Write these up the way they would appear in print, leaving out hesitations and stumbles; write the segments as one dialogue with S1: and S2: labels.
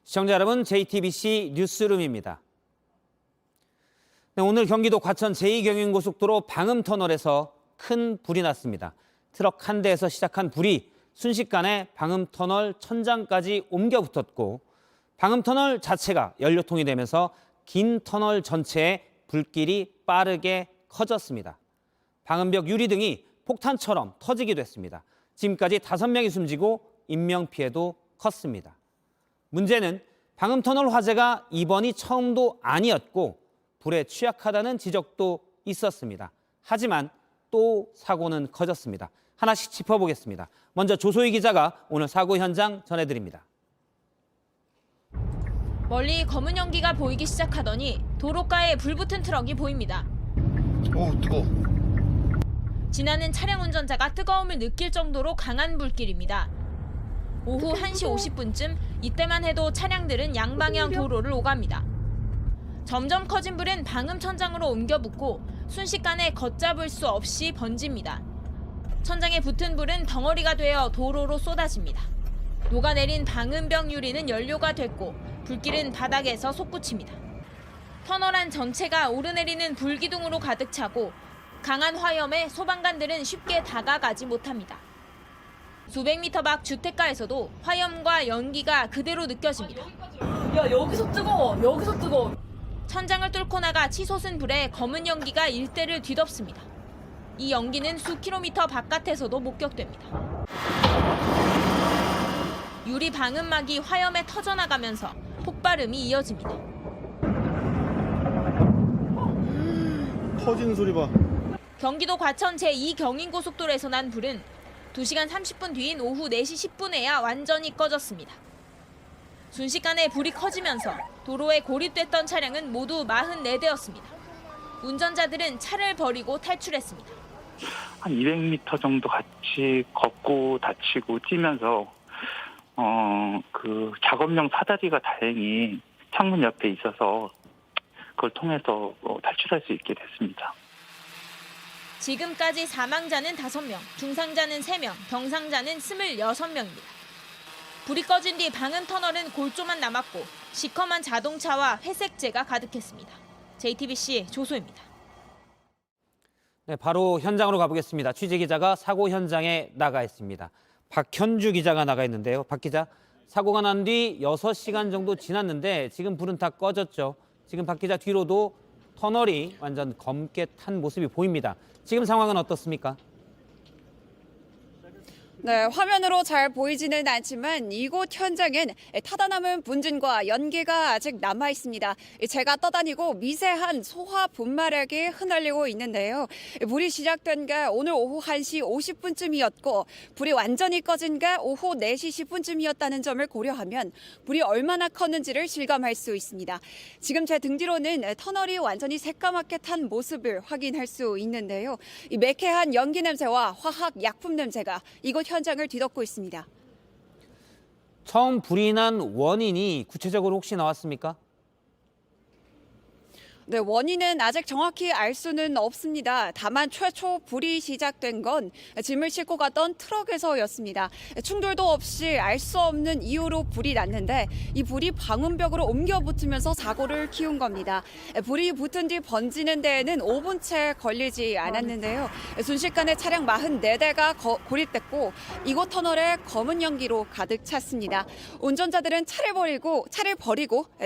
S1: 시청자 여러분, JTBC 뉴스룸입니다. 네, 오늘 경기도 과천 제2경인고속도로 방음터널에서 큰 불이 났습니다. 트럭 한 대에서 시작한 불이 순식간에 방음터널 천장까지 옮겨 붙었고 방음터널 자체가 연료통이 되면서 긴 터널 전체에 불길이 빠르게 커졌습니다. 방음벽 유리 등이 폭탄처럼 터지기도 했습니다. 지금까지 5명이 숨지고 인명피해도 컸습니다. 문제는 방음터널 화재가 이번이 처음도 아니었고 불에 취약하다는 지적도 있었습니다. 하지만 또 사고는 커졌습니다. 하나씩 짚어보겠습니다. 먼저 조소희 기자가 오늘 사고 현장 전해드립니다.
S2: 멀리 검은 연기가 보이기 시작하더니 도로가에 불붙은 트럭이 보입니다.
S3: 오, 뜨거워.
S2: 지나는 차량 운전자가 뜨거움을 느낄 정도로 강한 불길입니다. 오후 1시 50분쯤 이때만 해도 차량들은 양방향 도로를 오갑니다. 점점 커진 불은 방음 천장으로 옮겨 붙고 순식간에 걷잡을 수 없이 번집니다. 천장에 붙은 불은 덩어리가 되어 도로로 쏟아집니다. 녹아내린 방음벽 유리는 연료가 됐고 불길은 바닥에서 솟구칩니다. 터널 안 전체가 오르내리는 불기둥으로 가득 차고 강한 화염에 소방관들은 쉽게 다가가지 못합니다. 수백 미터 밖 주택가에서도 화염과 연기가 그대로 느껴집니다.
S4: 야, 여기서 뜨거워. 여기서 뜨거워.
S2: 천장을 뚫고 나가 치솟은 불에 검은 연기가 일대를 뒤덮습니다. 이 연기는 수 킬로미터 바깥에서도 목격됩니다. 유리 방음막이 화염에 터져나가면서 폭발음이 이어집니다.
S3: 터지는 소리 봐.
S2: 경기도 과천 제2경인고속도로에서 난 불은 2시간 30분 뒤인 오후 4시 10분에야 완전히 꺼졌습니다. 순식간에 불이 커지면서 도로에 고립됐던 차량은 모두 44대였습니다. 운전자들은 차를 버리고 탈출했습니다.
S5: 한 200m 정도 같이 걷고 다치고 뛰면서 그 작업용 사다리가 다행히 창문 옆에 있어서 그걸 통해서 탈출할 수 있게 됐습니다.
S2: 지금까지 사망자는 5명, 중상자는 3명, 경상자는 26명입니다. 불이 꺼진 뒤 방음터널은 골조만 남았고 시커먼 자동차와 회색재가 가득했습니다. JTBC 조소입니다.
S1: 네, 바로 현장으로 가보겠습니다. 취재기자가 사고 현장에 나가 있습니다. 박현주 기자가 나가 있는데요. 박 기자, 사고가 난 뒤 6시간 정도 지났는데 지금 불은 다 꺼졌죠. 지금 박 기자 뒤로도 터널이 완전 검게 탄 모습이 보입니다. 지금 상황은 어떻습니까?
S6: 네, 화면으로 잘 보이지는 않지만 이곳 현장엔 타다 남은 분진과 연기가 아직 남아 있습니다. 제가 떠다니고 미세한 소화 분말액이 흩날리고 있는데요. 불이 시작된 게 오늘 오후 1시 50분쯤이었고 불이 완전히 꺼진 게 오후 4시 10분쯤이었다는 점을 고려하면 불이 얼마나 컸는지를 실감할 수 있습니다. 지금 제 등 뒤로는 터널이 완전히 새까맣게 탄 모습을 확인할 수 있는데요. 이 매캐한 연기 냄새와 화학 약품 냄새가 이곳 현장을 뒤덮고 있습니다.
S1: 처음 불이 난 원인이 구체적으로 혹시 나왔습니까?
S6: 네, 원인은 아직 정확히 알 수는 없습니다. 다만 최초 불이 시작된 건 짐을 싣고 갔던 트럭에서였습니다. 충돌도 없이 알 수 없는 이유로 불이 났는데 이 불이 방음벽으로 옮겨 붙으면서 사고를 키운 겁니다. 불이 붙은 뒤 번지는 데에는 5분 채 걸리지 않았는데요. 순식간에 차량 44대가 고립됐고 이곳 터널에 검은 연기로 가득 찼습니다. 운전자들은 차를 버리고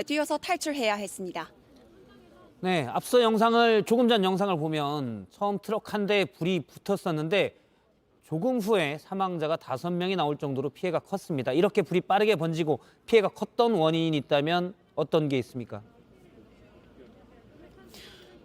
S6: 뛰어서 탈출해야 했습니다.
S1: 네, 앞서 조금 전 영상을 보면 처음 트럭 한 대에 불이 붙었었는데 조금 후에 사망자가 5명이 나올 정도로 피해가 컸습니다. 이렇게 불이 빠르게 번지고 피해가 컸던 원인이 있다면 어떤 게 있습니까?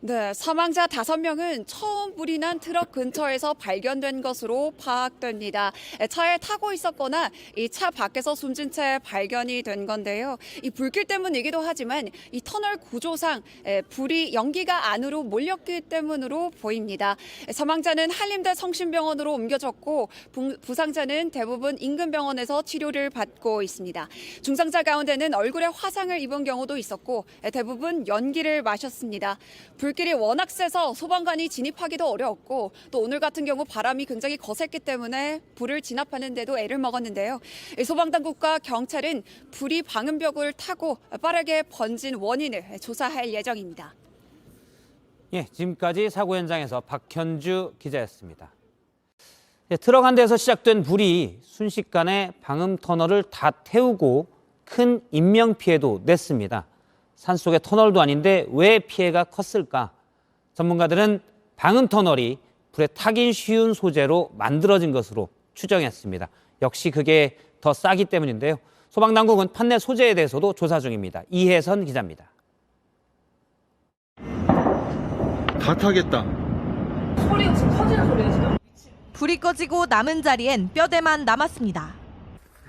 S6: 네, 사망자 5명은 처음 불이 난 트럭 근처에서 발견된 것으로 파악됩니다. 차에 타고 있었거나 이 차 밖에서 숨진 채 발견이 된 건데요. 이 불길 때문이기도 하지만 이 터널 구조상 연기가 안으로 몰렸기 때문으로 보입니다. 사망자는 한림대 성심병원으로 옮겨졌고 부상자는 대부분 인근 병원에서 치료를 받고 있습니다. 중상자 가운데는 얼굴에 화상을 입은 경우도 있었고 대부분 연기를 마셨습니다. 불길 불길이 워낙 세서 소방관이 진입하기도 어려웠고 또 오늘 같은 경우 바람이 굉장히 거셌기 때문에 불을 진압하는 데도 애를 먹었는데요. 소방당국과 경찰은 불이 방음벽을 타고 빠르게 번진 원인을 조사할 예정입니다.
S1: 예, 지금까지 사고 현장에서 박현주 기자였습니다. 예, 트럭 한 대에서 시작된 불이 순식간에 방음 터널을 다 태우고 큰 인명 피해도 냈습니다. 산속의 터널도 아닌데 왜 피해가 컸을까? 전문가들은 방음 터널이 불에 타긴 쉬운 소재로 만들어진 것으로 추정했습니다. 역시 그게 더 싸기 때문인데요. 소방당국은 판내 소재에 대해서도 조사 중입니다. 이혜선 기자입니다.
S3: 다 타겠다.
S4: 소리가 지금 터지는 소리예요, 지금?
S7: 불이 꺼지고 남은 자리엔 뼈대만 남았습니다.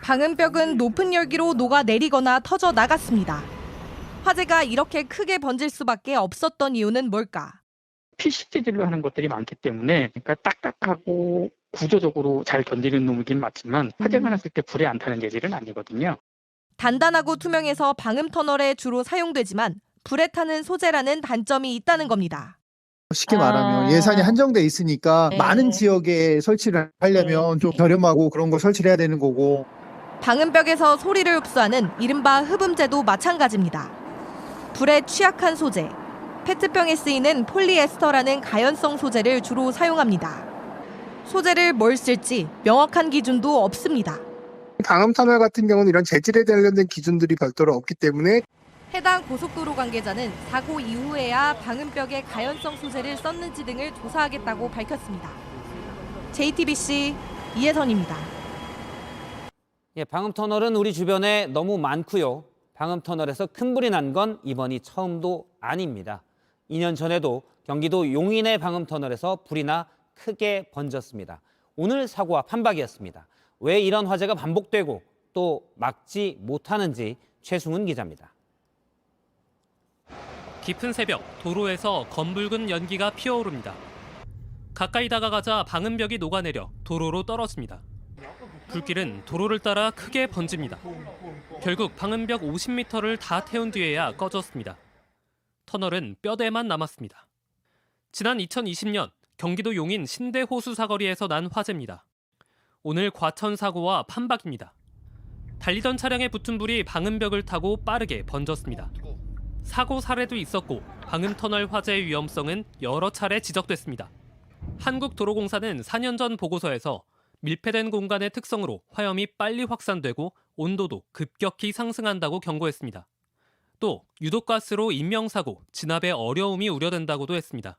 S7: 방음벽은 높은 열기로 녹아내리거나 터져 나갔습니다. 화재가 이렇게 크게 번질 수밖에 없었던 이유는 뭘까?
S8: PCB들로 하는 것들이 많기 때문에 그러니까 딱딱하고 구조적으로 잘 견디는 놈이긴 맞지만 화재가 났을 때 불에 안 타는 재질은 아니거든요.
S7: 단단하고 투명해서 방음 터널에 주로 사용되지만 불에 타는 소재라는 단점이 있다는 겁니다.
S9: 쉽게 말하면 예산이 한정돼 있으니까
S7: 네.
S9: 많은 지역에 설치를 하려면 좀 저렴하고 그런 거 설치를 해야 되는 거고.
S7: 방음벽에서 소리를 흡수하는 이른바 흡음재도 마찬가지입니다. 불에 취약한 소재, 페트병에 쓰이는 폴리에스터라는 가연성 소재를 주로 사용합니다. 소재를 뭘 쓸지 명확한 기준도 없습니다.
S10: 방음터널 같은 경우는 이런 재질에 관련된 기준들이 별도로 없기 때문에
S7: 해당 고속도로 관계자는 사고 이후에야 방음벽에 가연성 소재를 썼는지 등을 조사하겠다고 밝혔습니다. JTBC 이혜선입니다.
S1: 예, 방음 터널은 우리 주변에 너무 많고요. 방음 터널에서 큰 불이 난 건 이번이 처음도 아닙니다. 2년 전에도 경기도 용인의 방음 터널에서 불이 나 크게 번졌습니다. 오늘 사고와 판박이었습니다. 왜 이런 화재가 반복되고 또 막지 못하는지 최승훈 기자입니다.
S11: 깊은 새벽 도로에서 검붉은 연기가 피어오릅니다. 가까이 다가가자 방음벽이 녹아내려 도로로 떨어집니다. 불길은 도로를 따라 크게 번집니다. 결국 방음벽 50m를 다 태운 뒤에야 꺼졌습니다. 터널은 뼈대만 남았습니다. 지난 2020년 경기도 용인 신대호수 사거리에서 난 화재입니다. 오늘 과천 사고와 판박입니다. 달리던 차량에 붙은 불이 방음벽을 타고 빠르게 번졌습니다. 사고 사례도 있었고 방음터널 화재의 위험성은 여러 차례 지적됐습니다. 한국도로공사는 4년 전 보고서에서 밀폐된 공간의 특성으로 화염이 빨리 확산되고 온도도 급격히 상승한다고 경고했습니다. 또 유독가스로 인명사고, 진압에 어려움이 우려된다고도 했습니다.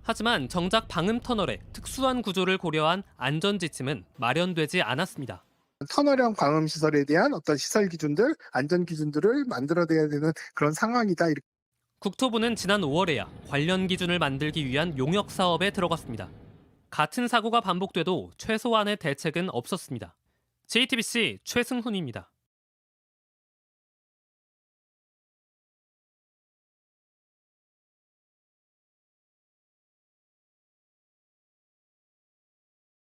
S11: 하지만 정작 방음터널의 특수한 구조를 고려한 안전지침은 마련되지 않았습니다.
S10: 터널형 방음시설에 대한 어떤 시설 기준들, 안전 기준들을 만들어야 되는 그런 상황이다.
S11: 국토부는 지난 5월에야 관련 기준을 만들기 위한 용역 사업에 들어갔습니다. 같은 사고가 반복돼도 최소한의 대책은 없었습니다. JTBC 최승훈입니다.